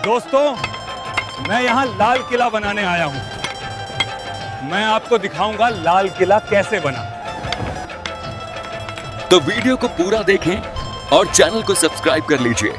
दोस्तों, मैं यहाँ लाल किला बनाने आया हूँ। मैं आपको दिखाऊंगा लाल किला कैसे बना। तो वीडियो को पूरा देखें और चैनल को सब्सक्राइब कर लीजिए।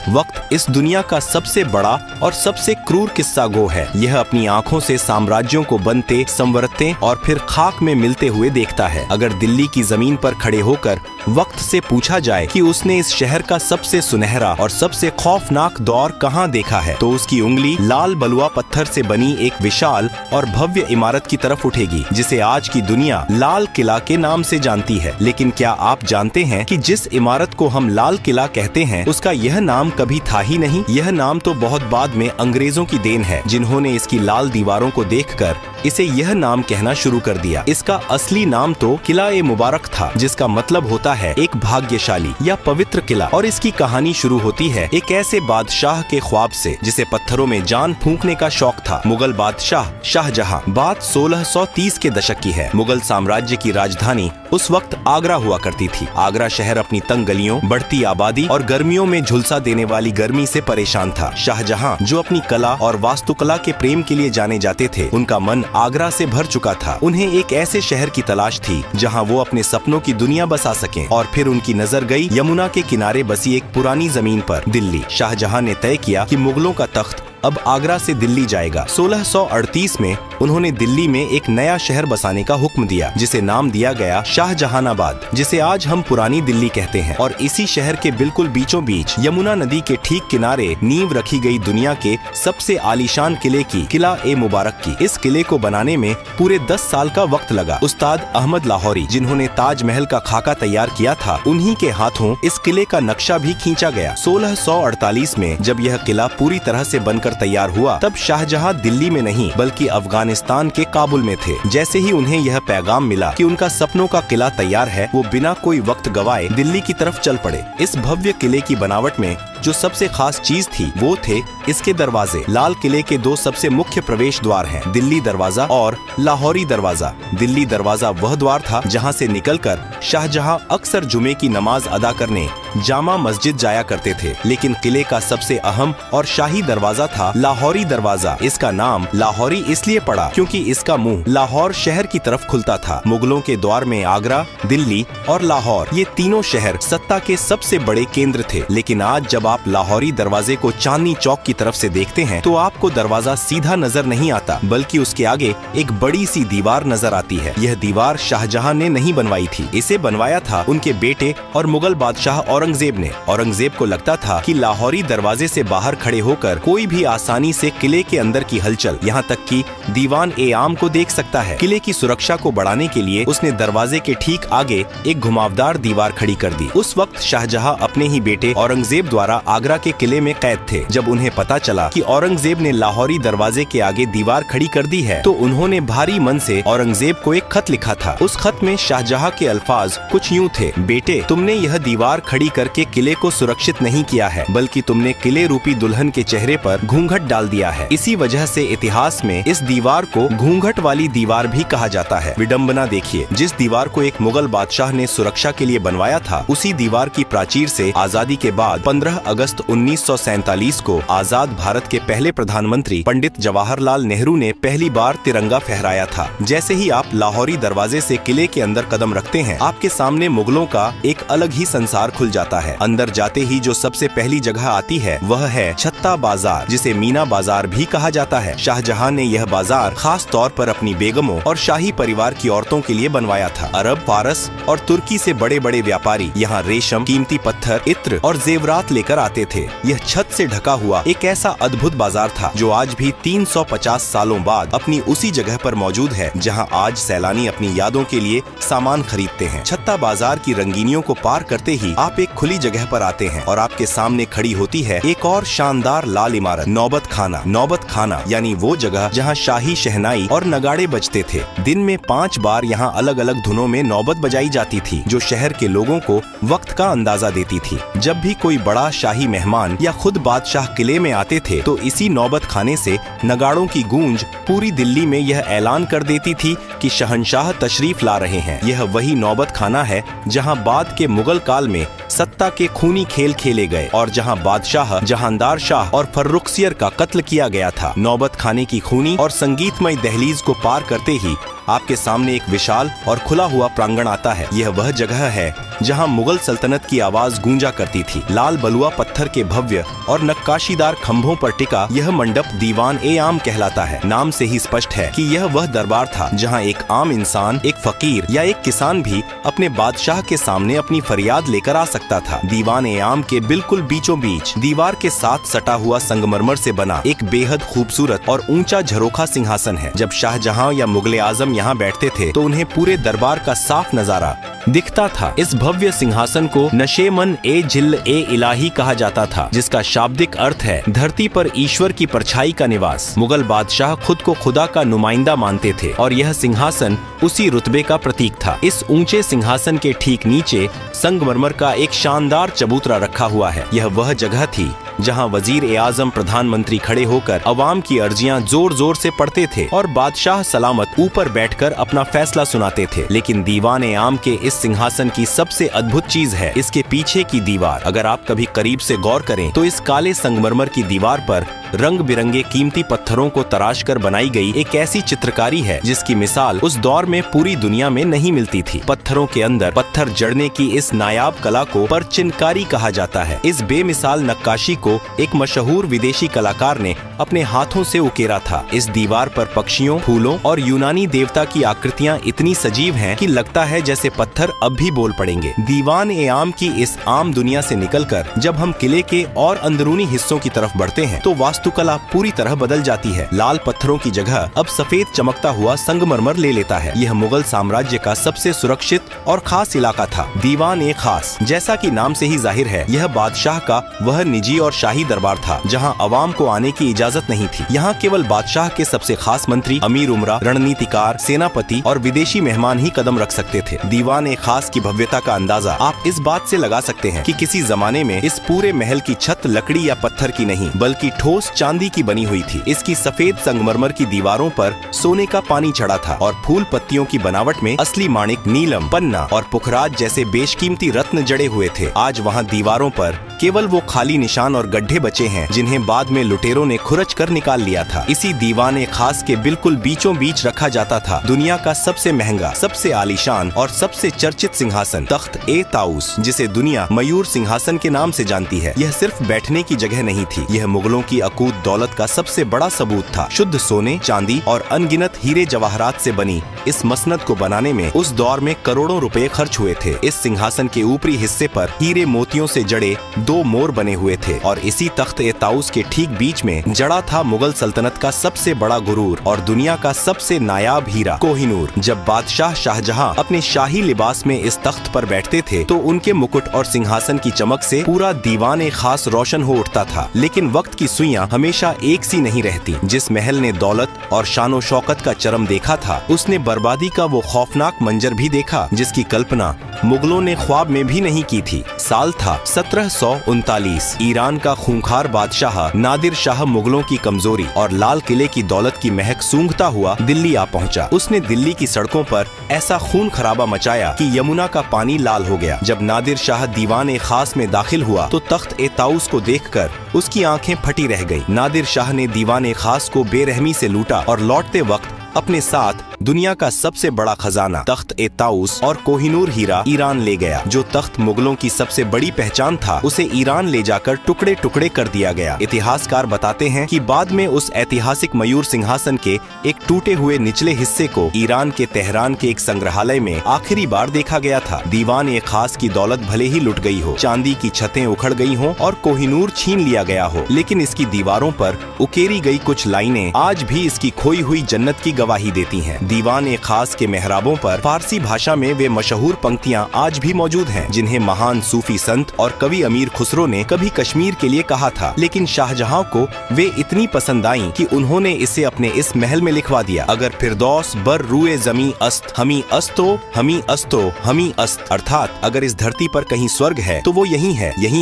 वक्त इस दुनिया का सबसे बड़ा और सबसे क्रूर किस्सा गो है। यह अपनी आंखों से साम्राज्यों को बनते, संवरते और फिर खाक में मिलते हुए देखता है। अगर दिल्ली की जमीन पर खड़े होकर वक्त से पूछा जाए कि उसने इस शहर का सबसे सुनहरा और सबसे खौफनाक दौर कहां देखा है, तो उसकी उंगली लाल बलुआ पत्थर से बनी एक विशाल और भव्य इमारत की तरफ उठेगी, जिसे आज की दुनिया लाल किला के नाम से जानती है। लेकिन क्या आप जानते हैं कि जिस इमारत को हम लाल किला कहते हैं, उसका यह नाम कभी था ही नहीं। यह नाम तो बहुत बाद में अंग्रेजों की देन है, जिन्होंने इसकी लाल दीवारों को देखकर इसे यह नाम कहना शुरू कर दिया। इसका असली नाम तो किला ए मुबारक था, जिसका मतलब होता है एक भाग्यशाली या पवित्र किला। और इसकी कहानी शुरू होती है एक ऐसे बादशाह के ख्वाब से जिसे पत्थरों में जान फूंकने का शौक था। मुगल बादशाह शाहजहां। बात 1630 के दशक की है। मुगल साम्राज्य की राजधानी उस वक्त आगरा हुआ करती थी। आगरा शहर अपनी तंग गलियों, बढ़ती आबादी और गर्मियों में झुलसा देने वाली गर्मी से परेशान था। शाहजहां, जो अपनी कला और वास्तुकला के प्रेम के लिए जाने जाते थे, उनका मन आगरा से भर चुका था। उन्हें एक ऐसे शहर की तलाश थी जहां वो अपने सपनों की दुनिया बसा सकें। और फिर उनकी नजर गई यमुना के किनारे बसी एक पुरानी जमीन पर, दिल्ली। शाहजहां ने तय किया कि मुगलों का तख्त अब आगरा से दिल्ली जाएगा। 1638 में उन्होंने दिल्ली में एक नया शहर बसाने का हुक्म दिया, जिसे नाम दिया गया शाहजहानाबाद, जिसे आज हम पुरानी दिल्ली कहते हैं। और इसी शहर के बिल्कुल बीचों बीच यमुना नदी के ठीक किनारे नींव रखी गई दुनिया के सबसे आलीशान किले की, किला ए मुबारक की। इस किले को बनाने में पूरे 10 साल का वक्त लगा। उस्ताद अहमद लाहौरी, जिन्होंने ताजमहल का खाका तैयार किया था, उन्हीं के हाथों इस किले का नक्शा भी खींचा गया। 1648 में जब यह किला पूरी तरह से बनकर तैयार हुआ, तब शाहजहां दिल्ली में नहीं बल्कि अफगानिस्तान के काबुल में थे। जैसे ही उन्हें यह पैगाम मिला कि उनका सपनों का किला तैयार है, वो बिना कोई वक्त गवाए दिल्ली की तरफ चल पड़े। इस भव्य किले की बनावट में जो सबसे खास चीज थी वो थे इसके दरवाजे। लाल किले के 2 सबसे मुख्य प्रवेश द्वार हैं, दिल्ली दरवाजा और लाहौरी दरवाजा। दिल्ली दरवाजा वह द्वार था जहां से निकलकर शाहजहां अक्सर जुमे की नमाज अदा करने जामा मस्जिद जाया करते थे। लेकिन किले का सबसे अहम और शाही दरवाजा था लाहौरी दरवाजा। इसका नाम लाहौरी इसलिए पड़ा क्योंकि इसका मुंह लाहौर शहर की तरफ खुलता था। मुगलों के द्वार में आगरा, दिल्ली और लाहौर, ये तीनों शहर सत्ता के सबसे बड़े केंद्र थे। लेकिन आज जब आप लाहौरी दरवाजे को चांदनी चौक की तरफ से देखते हैं, तो आपको दरवाजा सीधा नजर नहीं आता, बल्कि उसके आगे एक बड़ी सी दीवार नजर आती है। यह दीवार शाहजहां ने नहीं बनवाई थी, इसे बनवाया था उनके बेटे और मुगल बादशाह औरंगजेब ने। औरंगजेब को लगता था कि लाहौरी दरवाजे से बाहर खड़े होकर कोई भी आसानी से किले के अंदर की हलचल, यहाँ तक कि दीवान ए आम को देख सकता है। किले की सुरक्षा को बढ़ाने के लिए उसने दरवाजे के ठीक आगे एक घुमावदार दीवार खड़ी कर दी। उस वक्त शाहजहां अपने ही बेटे औरंगजेब द्वारा आगरा के किले में कैद थे। जब उन्हें पता चला कि औरंगजेब ने लाहौरी दरवाजे के आगे दीवार खड़ी कर दी है, तो उन्होंने भारी मन से औरंगजेब को एक खत लिखा था। उस खत में शाहजहां के अल्फाज कुछ यूं थे: बेटे, तुमने यह दीवार खड़ी करके किले को सुरक्षित नहीं किया है, बल्कि तुमने किले रूपी दुल्हन के चेहरे पर घूंघट डाल दिया है। इसी वजह से इतिहास में इस दीवार को घूंघट वाली दीवार भी कहा जाता है। विडंबना देखिए, जिस दीवार को एक मुगल बादशाह ने सुरक्षा के लिए बनवाया था, उसी दीवार की प्राचीर से आजादी के बाद 15 अगस्त 1947 को आजाद भारत के पहले प्रधानमंत्री पंडित जवाहरलाल नेहरू ने पहली बार तिरंगा फहराया था। जैसे ही आप लाहौरी दरवाजे से किले के अंदर कदम रखते हैं, आपके सामने मुगलों का एक अलग ही संसार खुल जाता है। अंदर जाते ही जो सबसे पहली जगह आती है वह है छत्ता बाजार, जिसे मीना बाजार भी कहा जाता है। शाहजहां ने यह बाजार खास तौर पर अपनी बेगमों और शाही परिवार की औरतों के लिए बनवाया था। अरब, फारस और तुर्की से बड़े बड़े व्यापारी यहाँ रेशम, कीमती पत्थर, इत्र और जेवरात लेकर आते थे। यह छत से ढका हुआ एक ऐसा अद्भुत बाजार था जो आज भी 350 सालों बाद अपनी उसी जगह पर मौजूद है जहां आज सैलानी अपनी यादों के लिए सामान खरीदते हैं। छत्ता बाजार की रंगीनियों को पार करते ही आप एक खुली जगह पर आते हैं और आपके सामने खड़ी होती है एक और शानदार लाल इमारत, नौबत खाना। नौबत खाना यानी वो जगह जहां शाही शहनाई और नगाड़े बजते थे। दिन में 5 बार यहाँ अलग अलग धुनों में नौबत बजाई जाती थी, जो शहर के लोगों को वक्त का अंदाजा देती थी। जब भी कोई बड़ा शाही मेहमान या खुद बादशाह किले में आते थे, तो इसी नौबत खाने से नगाड़ों की गूंज पूरी दिल्ली में यह ऐलान कर देती थी कि शहंशाह तशरीफ ला रहे हैं। यह वही नौबत खाना है जहां बाद के मुगल काल में सत्ता के खूनी खेल खेले गए और जहां बादशाह, जहांदार शाह और फर्रुखसियर का कत्ल किया गया था। नौबत खाने की खूनी और संगीतमय दहलीज को पार करते ही आपके सामने एक विशाल और खुला हुआ प्रांगण आता है। यह वह जगह है जहां मुगल सल्तनत की आवाज गूंजा करती थी। लाल बलुआ पत्थर के भव्य और नक्काशीदार खंभों पर टिका यह मंडप दीवान-ए-आम कहलाता है। नाम से ही स्पष्ट है कि यह वह दरबार था जहां एक आम इंसान, एक फकीर या एक किसान भी अपने बादशाह के सामने अपनी फरियाद लेकर आ सकता था। दीवान-ए-आम के बिल्कुल बीचों बीच दीवार के साथ सटा हुआ संगमरमर से बना एक बेहद खूबसूरत और ऊंचा झरोखा सिंहासन है। जब शाहजहां या मुगले आजम यहाँ बैठते थे तो उन्हें पूरे दरबार का साफ नजारा दिखता था। इस भव्य सिंहासन को नशेमन ए जिल ए इलाही कहा जाता था, जिसका शाब्दिक अर्थ है धरती पर ईश्वर की परछाई का निवास। मुगल बादशाह खुद को खुदा का नुमाइंदा मानते थे और यह सिंहासन उसी रुतबे का प्रतीक था। इस ऊंचे सिंहासन के ठीक नीचे संगमरमर का एक शानदार चबूतरा रखा हुआ है। यह वह जगह थी जहां वजीर-ए-आजम प्रधानमंत्री खड़े होकर अवाम की अर्जियां जोर जोर से पढ़ते थे और बादशाह सलामत ऊपर बैठकर अपना फैसला सुनाते थे। लेकिन दीवान-ए-आम के इस सिंहासन की सबसे अद्भुत चीज है इसके पीछे की दीवार। अगर आप कभी करीब से गौर करें तो इस काले संगमरमर की दीवार पर रंग बिरंगे कीमती पत्थरों को तराश कर बनाई गई एक ऐसी चित्रकारी है जिसकी मिसाल उस दौर में पूरी दुनिया में नहीं मिलती थी। पत्थरों के अंदर पत्थर जड़ने की इस नायाब कला को परचिनकारी कहा जाता है। इस बेमिसाल नक्काशी को एक मशहूर विदेशी कलाकार ने अपने हाथों से उकेरा था। इस दीवार पर पक्षियों, फूलों और यूनानी देवता की आकृतियां इतनी सजीव हैं कि लगता है जैसे पत्थर अब भी बोल पड़ेंगे। दीवान-ए-आम की इस आम दुनिया से निकलकर जब हम किले के और अंदरूनी हिस्सों की तरफ बढ़ते हैं तो वास्तुकला पूरी तरह बदल जाती है। लाल पत्थरों की जगह अब सफेद चमकता हुआ संगमरमर ले लेता है। यह मुगल साम्राज्य का सबसे सुरक्षित और खास इलाका था। दीवान-ए-खास, जैसा कि नाम से ही जाहिर है, यह बादशाह का वह निजी और शाही दरबार था जहां अवाम को आने की इजाजत नहीं थी। यहाँ केवल बादशाह के सबसे खास मंत्री, अमीर उमरा, रणनीतिकार, सेनापति और विदेशी मेहमान ही कदम रख सकते थे। दीवान-ए-खास की भव्यता का अंदाजा आप इस बात से लगा सकते हैं कि किसी जमाने में इस पूरे महल की छत लकड़ी या पत्थर की नहीं बल्कि ठोस चांदी की बनी हुई थी। इसकी सफेद संगमरमर की दीवारों पर सोने का पानी चढ़ा था और फूल पत्तियों की बनावट में असली माणिक, नीलम, पन्ना और पुखराज जैसे बेशकीमती रत्न जड़े हुए थे। आज वहाँ दीवारों पर केवल वो खाली निशान और गड्ढे बचे हैं जिन्हें बाद में लुटेरों ने खुरच कर निकाल लिया था। इसी दीवान-ए-खास के बिल्कुल बीचों बीच रखा जाता था दुनिया का सबसे महंगा, सबसे आलीशान और सबसे चर्चित सिंहासन, तख्त-ए-ताऊस, जिसे दुनिया मयूर सिंहासन के नाम से जानती है। यह सिर्फ बैठने की जगह नहीं थी, यह मुगलों की अकूत दौलत का सबसे बड़ा सबूत था। शुद्ध सोने, चांदी और अनगिनत हीरे जवाहरात से बनी इस मसनद को बनाने में उस दौर में करोड़ों रुपए खर्च हुए थे। इस सिंहासन के ऊपरी हिस्से पर हीरे मोतियों से जड़े 2 मोर बने हुए थे और इसी तख्त-ए-ताऊस के ठीक बीच में जड़ा था मुगल सल्तनत का सबसे बड़ा गुरूर और दुनिया का सबसे नायाब हीरा, कोहिनूर। जब बादशाह शाहजहां अपने शाही लिबास में इस तख्त पर बैठते थे तो उनके मुकुट और सिंहासन की चमक से पूरा दीवान-ए-खास रोशन हो उठता था। लेकिन वक्त की सुइयां हमेशा एक सी नहीं रहती। जिस महल ने दौलत और शानो शौकत का चरम देखा था, उसने बर्बादी का वो खौफनाक मंजर भी देखा जिसकी कल्पना मुगलों ने ख्वाब में भी नहीं की थी। साल था 1739। ईरान का खूंखार बादशाह नादिर शाह मुगलों की कमजोरी और लाल किले की दौलत की महक सूंघता हुआ दिल्ली आ पहुंचा। उसने दिल्ली की सड़कों पर ऐसा खून खराबा मचाया कि यमुना का पानी लाल हो गया। जब नादिर शाह दीवान-ए-खास में दाखिल हुआ तो तख्त-ए-ताऊस को देखकर उसकी आंखें फटी रह गईं। नादिर शाह ने दीवान-ए-खास को बेरहमी से लूटा और लौटते वक्त अपने साथ दुनिया का सबसे बड़ा खजाना, तख्त-ए-ताऊस और कोहिनूर हीरा ईरान ले गया। जो तख्त मुगलों की सबसे बड़ी पहचान था, उसे ईरान ले जाकर टुकड़े टुकड़े कर दिया गया। इतिहासकार बताते हैं कि बाद में उस ऐतिहासिक मयूर सिंहासन के एक टूटे हुए निचले हिस्से को ईरान के तेहरान के एक संग्रहालय में आखिरी बार देखा गया था। दीवान-ए-खास की दौलत भले ही लुट गई हो, चांदी की छतें उखड़ गई हों और कोहिनूर छीन लिया गया हो, लेकिन इसकी दीवारों पर उकेरी गई कुछ लाइनें आज भी इसकी खोई हुई जन्नत की गवाही देती हैं। दीवान-ए-खास के मेहराबों पर फारसी भाषा में वे मशहूर पंक्तियां आज भी मौजूद हैं जिन्हें महान सूफी संत और कवि अमीर खुसरो ने कभी कश्मीर के लिए कहा था, लेकिन शाहजहां को वे इतनी पसंद आईं कि उन्होंने इसे अपने इस महल में लिखवा दिया। अगर फिरदौस बर रूए जमी अस्त, हमी अस्तो, हमी अस्तो, हमी अस्त, अर्थात अगर इस धरती पर कहीं स्वर्ग है तो वो यही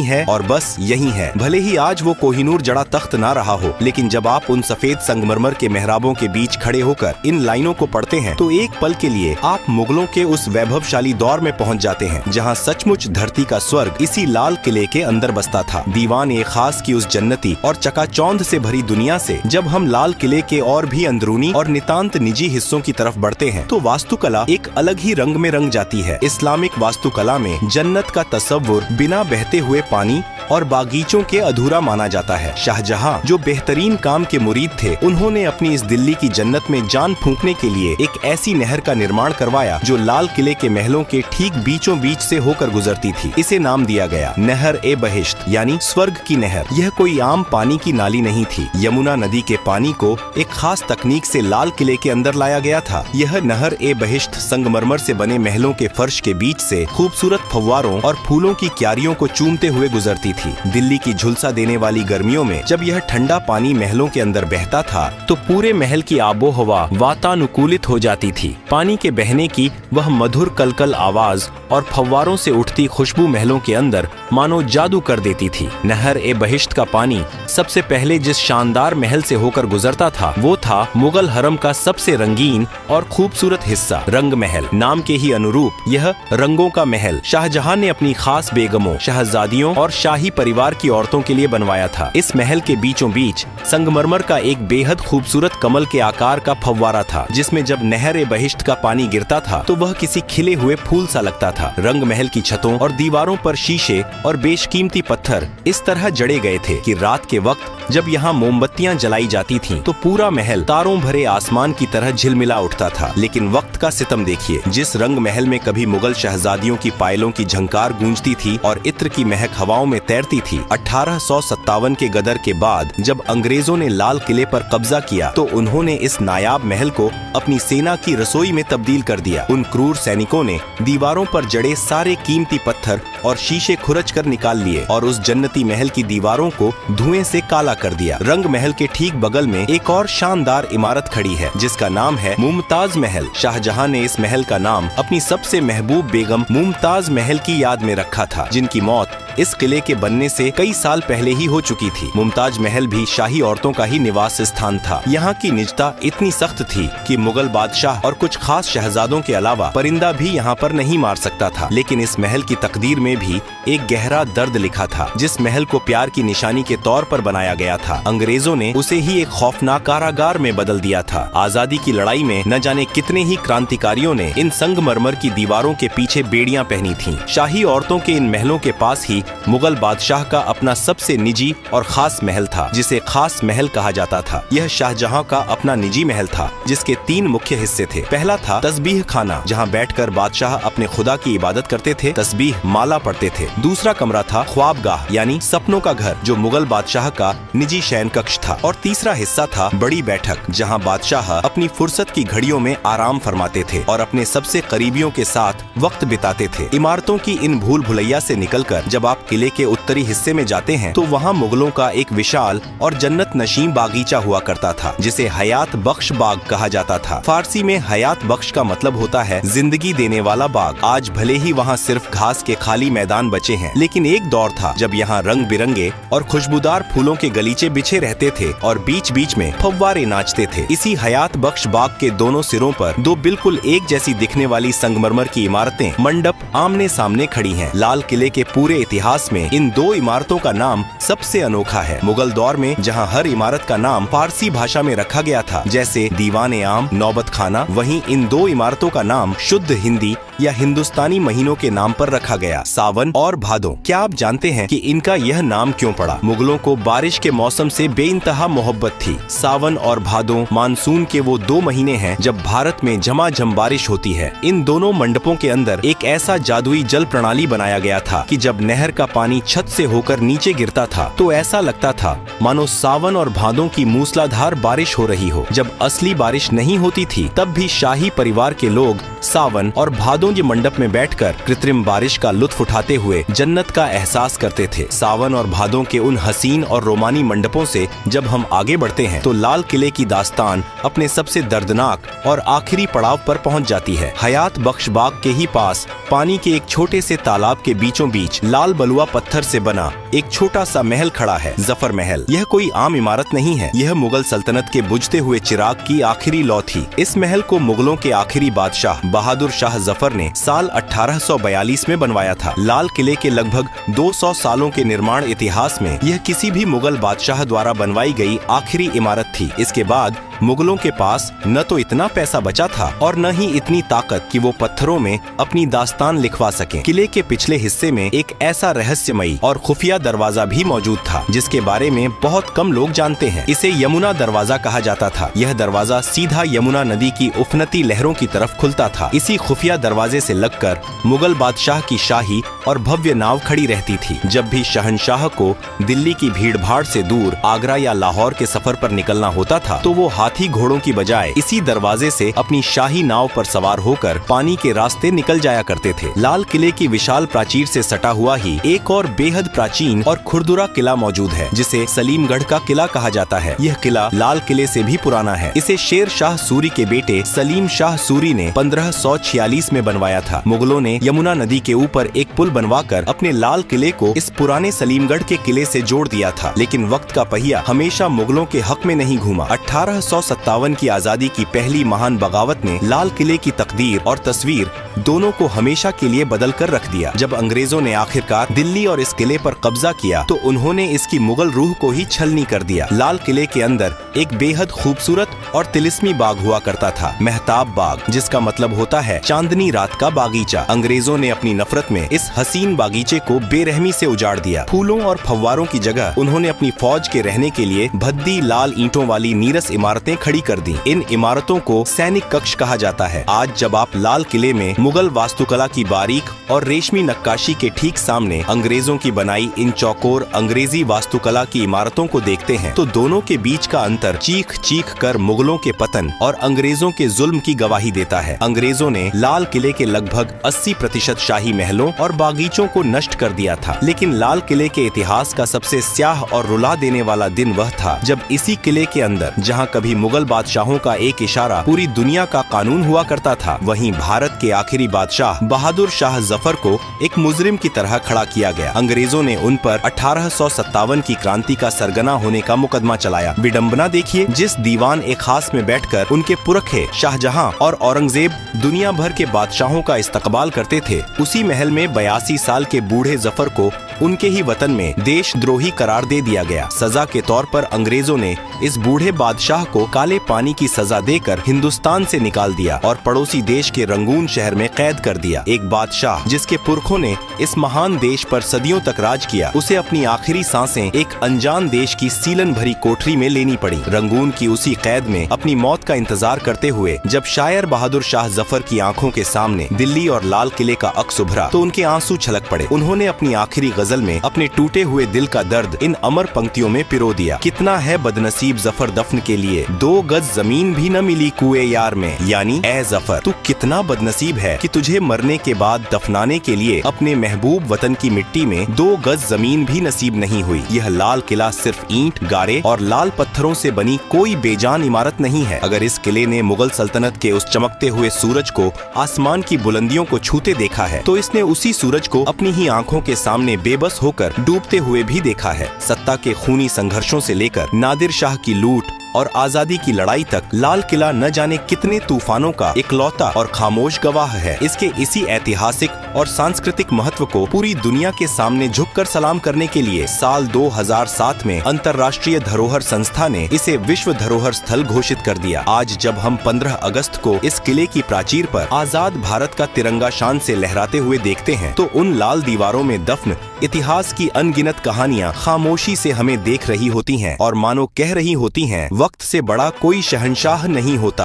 है और बस यही है। भले ही आज वो कोहिनूर जड़ा तख्त ना रहा हो, लेकिन जब आप उन सफेद संगमरमर के मेहराबों के बीच खड़े होकर इन लाइनों को पढ़ते हैं तो एक पल के लिए आप मुगलों के उस वैभवशाली दौर में पहुंच जाते हैं जहां सचमुच धरती का स्वर्ग इसी लाल किले के अंदर बसता था। दीवान ए खास की उस जन्नती और चकाचौंध से भरी दुनिया से जब हम लाल किले के और भी अंदरूनी और नितांत निजी हिस्सों की तरफ बढ़ते हैं तो वास्तुकला एक अलग ही रंग में रंग जाती है। इस्लामिक वास्तुकला में जन्नत का तस्वुर बिना बहते हुए पानी और बागीचों के अधूरा माना जाता है। शाहजहां जो बेहतरीन काम के मुरीद थे, उन्होंने अपनी इस दिल्ली की जन्नत में जान फूंकने के लिए एक ऐसी नहर का निर्माण करवाया जो लाल किले के महलों के ठीक बीचों बीच से होकर गुजरती थी। इसे नाम दिया गया नहर ए बहिश्त यानी स्वर्ग की नहर। यह कोई आम पानी की नाली नहीं थी। यमुना नदी के पानी को एक खास तकनीक से लाल किले के अंदर लाया गया था। यह नहर ए बहिश्त संगमरमर से बने महलों के फर्श के बीच से खूबसूरत फव्वारों और फूलों की क्यारियों को चूमते हुए गुजरती थी। दिल्ली की झुलसा देने वाली गर्मियों में जब यह ठंडा पानी महलों के अंदर बहता था तो पूरे महल की आबो हवा वातानुकूलित हो जाती थी। पानी के बहने की वह मधुर कलकल आवाज और फव्वारों से उठती खुशबू महलों के अंदर मानो जादू कर देती थी। नहर ए बहिश्त का पानी सबसे पहले जिस शानदार महल से होकर गुजरता था वो था मुगल हरम का सबसे रंगीन और खूबसूरत हिस्सा रंग महल। नाम के ही अनुरूप यह रंगों का महल शाहजहां ने अपनी खास बेगमों, शहजादियों और शाही परिवार की औरतों के लिए बनवाया था। इस महल के बीचों बीच संगमरमर का एक बेहद खूबसूरत कमल के आकार का फव्वारा था जिसमें जब नहर ए बहिश्त का पानी गिरता था तो वह किसी खिले हुए फूल सा लगता था। रंग महल की छतों और दीवारों पर शीशे और बेशकीमती पत्थर इस तरह जड़े गए थे कि रात के वक्त जब यहाँ मोमबत्तियां जलाई जाती थीं, तो पूरा महल तारों भरे आसमान की तरह झिलमिला उठता था। लेकिन वक्त का सितम देखिए, जिस रंग महल में कभी मुगल शहजादियों की पायलों की झंकार गूंजती थी और इत्र की महक हवाओं में तैरती थी, 1857 के गदर के बाद जब अंग्रेजों ने लाल किले पर कब्जा किया तो उन्होंने इस नायाब महल को अपनी सेना की रसोई में तब्दील कर दिया। उन क्रूर सैनिकों ने दीवारों पर जड़े सारे कीमती पत्थर और शीशे खुरच कर निकाल लिए और उस जन्नती महल की दीवारों को धुएं से काला कर दिया। रंग महल के ठीक बगल में एक और शानदार इमारत खड़ी है जिसका नाम है मुमताज महल। शाहजहां ने इस महल का नाम अपनी सबसे महबूब बेगम मुमताज महल की याद में रखा था, जिनकी मौत इस किले के बनने से कई साल पहले ही हो चुकी थी। मुमताज महल भी शाही औरतों का ही निवास स्थान था। यहाँ की निजता इतनी सख्त थी कि मुगल बादशाह और कुछ खास शहजादों के अलावा परिंदा भी यहाँ पर नहीं मार सकता था। लेकिन इस महल की तकदीर में भी एक गहरा दर्द लिखा था। जिस महल को प्यार की निशानी के तौर पर बनाया गया था, अंग्रेजों ने उसे ही एक खौफनाक कारागार में बदल दिया था। आजादी की लड़ाई में न जाने कितने ही क्रांतिकारियों ने इन संगमरमर की दीवारों के पीछे बेड़ियां पहनी थीं। शाही औरतों के इन महलों के पास ही मुगल बादशाह का अपना सबसे निजी और खास महल था, जिसे खास महल कहा जाता था। यह शाहजहां का अपना निजी महल था जिसके 3 मुख्य हिस्से थे। पहला था तस्बीह खाना, जहां बैठकर बादशाह अपने खुदा की इबादत करते थे, तस्बीह माला पढ़ते थे। दूसरा कमरा था ख्वाबगाह यानी सपनों का घर, जो मुगल बादशाह का निजी शयन कक्ष था। और तीसरा हिस्सा था बड़ी बैठक, जहां बादशाह अपनी फुर्सत की घड़ियों में आराम फरमाते थे और अपने सबसे करीबियों के साथ वक्त बिताते थे। इमारतों की इन भूल भुलैया से निकलकर जब आप किले के उत्तरी हिस्से में जाते हैं तो वहाँ मुगलों का एक विशाल और जन्नत नशीम बागीचा हुआ करता था, जिसे हयात बख्श बाग कहा जाता था। फारसी में हयात बख्श का मतलब होता है जिंदगी देने वाला बाग। आज भले ही वहाँ सिर्फ घास के खाली मैदान बचे हैं, लेकिन एक दौर था जब यहाँ रंग बिरंगे और खुशबूदार फूलों के गलीचे बिछे रहते थे और बीच बीच में फव्वारे नाचते थे। इसी हयात बख्श बाग के दोनों सिरों पर 2 बिल्कुल एक जैसी दिखने वाली संगमरमर की इमारतें मंडप आमने सामने खड़ी हैं। लाल किले के पूरे इतिहास में इन 2 इमारतों का नाम सबसे अनोखा है। मुगल दौर में जहां हर इमारत का नाम फारसी भाषा में रखा गया था, जैसे दीवान ए आम, नौबत खाना, वहीं इन 2 इमारतों का नाम शुद्ध हिंदी या हिंदुस्तानी महीनों के नाम पर रखा गया, सावन और भादो। क्या आप जानते हैं कि इनका यह नाम क्यों पड़ा? मुगलों को बारिश के मौसम से बेइंतहा मोहब्बत थी। सावन और भादो मानसून के वो 2 महीने हैं जब भारत में झमाझम बारिश होती है। इन दोनों मंडपों के अंदर एक ऐसा जादुई जल प्रणाली बनाया गया था कि जब नहर का पानी छत से होकर नीचे गिरता था तो ऐसा लगता था मानो सावन और भादों की मूसलाधार बारिश हो रही हो। जब असली बारिश नहीं होती थी तब भी शाही परिवार के लोग सावन और भादों के मंडप में बैठकर कृत्रिम बारिश का लुत्फ उठाते हुए जन्नत का एहसास करते थे। सावन और भादों के उन हसीन और रोमानी मंडपों से जब हम आगे बढ़ते हैं तो लाल किले की दास्तान अपने सबसे दर्दनाक और आखिरी पड़ाव पर पहुंच जाती है। हयात बख्श बाग के ही पास पानी के एक छोटे से तालाब के बीचों बीच लाल बलुआ पत्थर से बना एक छोटा सा महल खड़ा है, जफर महल। यह कोई आम इमारत नहीं है, यह मुगल सल्तनत के बुझते हुए चिराग की आखिरी लौ थी। इस महल को मुगलों के आखिरी बादशाह बहादुर शाह जफर ने साल 1842 में बनवाया था। लाल किले के लगभग 200 सालों के निर्माण इतिहास में यह किसी भी मुगल बादशाह द्वारा बनवाई गई आखिरी इमारत थी। इसके बाद मुगलों के पास न तो इतना पैसा बचा था और न ही इतनी ताकत कि वो पत्थरों में अपनी दास्तान लिखवा सकें। किले के पिछले हिस्से में एक ऐसा रहस्यमयी और खुफिया दरवाजा भी मौजूद था जिसके बारे में बहुत कम लोग जानते हैं। इसे यमुना दरवाजा कहा जाता था। यह दरवाजा सीधा यमुना नदी की उफनती लहरों की तरफ खुलता था। इसी खुफिया दरवाजे से लगकर मुगल बादशाह की शाही और भव्य नाव खड़ी रहती थी। जब भी शहंशाह को दिल्ली की भीड़ भाड़ से दूर आगरा या लाहौर के सफर पर निकलना होता था तो वो हाथी घोड़ों की बजाय इसी दरवाजे से अपनी शाही नाव पर सवार होकर पानी के रास्ते निकल जाया करते थे। लाल किले की विशाल प्राचीर से सटा हुआ ही एक और बेहद प्राचीन और खुरदुरा किला मौजूद है जिसे सलीमगढ़ का किला कहा जाता है। यह किला लाल किले से भी पुराना है। इसे शेर शाह सूरी के बेटे सलीम शाह सूरी ने 1546 में बनवाया था। मुगलों ने यमुना नदी के ऊपर एक पुल बनवाकर अपने लाल किले को इस पुराने सलीमगढ़ के किले से जोड़ दिया था, लेकिन वक्त का पहिया हमेशा मुगलों के हक में नहीं घूमा। 1857 की आजादी की पहली महान बगावत ने लाल किले की तकदीर और तस्वीर दोनों को हमेशा के लिए बदल कर रख दिया। जब अंग्रेजों ने आखिरकार दिल्ली और इस किले पर कब्जा किया तो उन्होंने इसकी मुगल रूह को ही छलनी कर दिया। लाल किले के अंदर एक बेहद खूबसूरत और तिलिस्मी बाग हुआ करता था, मेहताब बाग, जिसका मतलब होता है चांदनी रात का बागीचा। अंग्रेजों ने अपनी नफरत में इस हसीन बागीचे को बेरहमी से उजाड़ दिया। फूलों और फव्वारों की जगह उन्होंने अपनी फौज के रहने के लिए भद्दी लाल ईंटों वाली नीरस इमारतें खड़ी कर दी। इन इमारतों को सैनिक कक्ष कहा जाता है। आज जब आप लाल किले में मुगल वास्तुकला की बारीक और रेशमी नक्काशी के ठीक सामने अंग्रेजों की बनाई इन चौकोर अंग्रेजी वास्तुकला की इमारतों को देखते हैं तो दोनों के बीच का अंतर चीख चीख कर मुगलों के पतन और अंग्रेजों के जुल्म की गवाही देता है। अंग्रेजों ने लाल किले के लगभग 80% शाही महलों और बागीचों को नष्ट कर दिया था, लेकिन लाल किले के इतिहास का सबसे स्याह और रुला देने वाला दिन वह था जब इसी किले के अंदर, जहाँ कभी मुगल बादशाहों का एक इशारा पूरी दुनिया का कानून हुआ करता था, वहीं भारत के आखिरी बादशाह बहादुर शाह जफर को एक मुजरिम की तरह खड़ा किया गया। अंग्रेजों ने उन पर 1857 की क्रांति का सरगना होने का मुकदमा चलाया। विडंबना देखिए, जिस दीवान ए खास में बैठकर उनके पुरखे शाहजहां और औरंगजेब दुनिया भर के बादशाहों का इस्तकबाल करते थे, उसी महल में 82 साल के बूढ़े जफर को उनके ही वतन में देशद्रोही करार दे दिया गया। सजा के तौर पर अंग्रेजों ने इस बूढ़े बादशाह को काले पानी की सजा देकर हिंदुस्तान से निकाल दिया और पड़ोसी देश के रंगून शहर में कैद कर दिया। एक बादशाह जिसके पुरखों ने इस महान देश पर सदियों तक राज किया, उसे अपनी आखिरी सांसें एक अनजान देश की सीलन भरी कोठरी में लेनी पड़ी। रंगून की उसी कैद में अपनी मौत का इंतजार करते हुए जब शायर बहादुर शाह जफर की आंखों के सामने दिल्ली और लाल किले का अक्स उभरा तो उनके आंसू छलक पड़े। उन्होंने अपनी आखिरी गजल में अपने टूटे हुए दिल का दर्द इन अमर पंक्तियों में पिरो दिया। कितना है बदनसीब जफर दफन के लिए, 2 गज जमीन भी न मिली कुएं यार में। यानी ए जफर, तू कितना बदनसीब है कि तुझे मरने के बाद दफनाने के लिए अपने महबूब वतन की मिट्टी में 2 गज जमीन भी नसीब नहीं हुई। यह लाल किला सिर्फ ईंट, गारे और लाल पत्थरों से बनी कोई बेजान इमारत नहीं है। अगर इस किले ने मुगल सल्तनत के उस चमकते हुए सूरज को आसमान की बुलंदियों को छूते देखा है तो इसने उसी सूरज को अपनी ही आंखों के सामने बेबस होकर डूबते हुए भी देखा है। सत्ता के खूनी संघर्षों से लेकर नादिर शाह की लूट और आजादी की लड़ाई तक लाल किला न जाने कितने तूफानों का इकलौता और खामोश गवाह है। इसके इसी ऐतिहासिक और सांस्कृतिक महत्व को पूरी दुनिया के सामने झुककर सलाम करने के लिए साल 2007 में अंतर्राष्ट्रीय धरोहर संस्था ने इसे विश्व धरोहर स्थल घोषित कर दिया। आज जब हम 15 अगस्त को इस किले की प्राचीर पर आजाद भारत का तिरंगा शान से लहराते हुए देखते हैं तो उन लाल दीवारों में दफन इतिहास की अनगिनत कहानियां खामोशी से हमें देख रही होती हैं और मानो कह रही होती हैं, वक्त से बड़ा कोई शहंशाह नहीं होता।